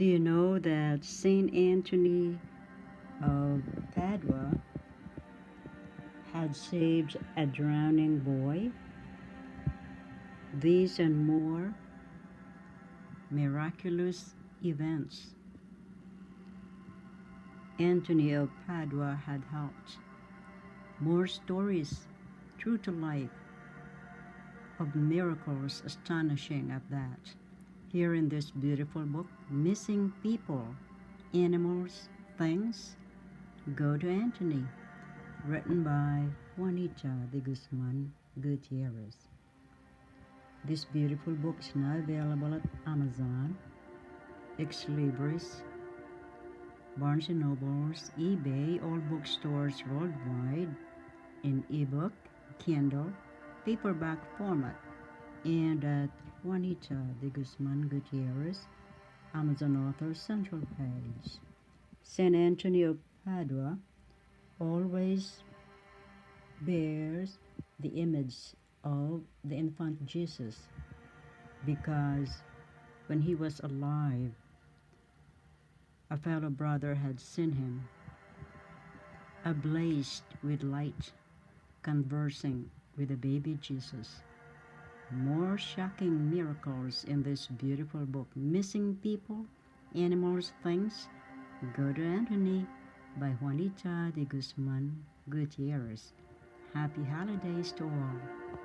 Do you know that Saint Anthony of Padua had saved a drowning boy? These and more miraculous events Anthony of Padua had helped. More stories, true to life, of miracles astonishing at that. Here in this beautiful book, Missing People, Animals, Things, Go to Anthony, written by Juanita de Gutierrez. This beautiful book is now available at Amazon, Ex Libris, Barnes & Nobles, eBay, all bookstores worldwide, in ebook, Kindle, paperback format, and at Juanita de Gutierrez, Amazon author central page. Saint Anthony of Padua always bears the image of the infant Jesus because when he was alive, a fellow brother had seen him, ablaze with light, conversing with the baby Jesus. More shocking miracles in this beautiful book, Missing People, Animals, Things, Go to Anthony by Juanita de Gutierrez. Happy holidays to all.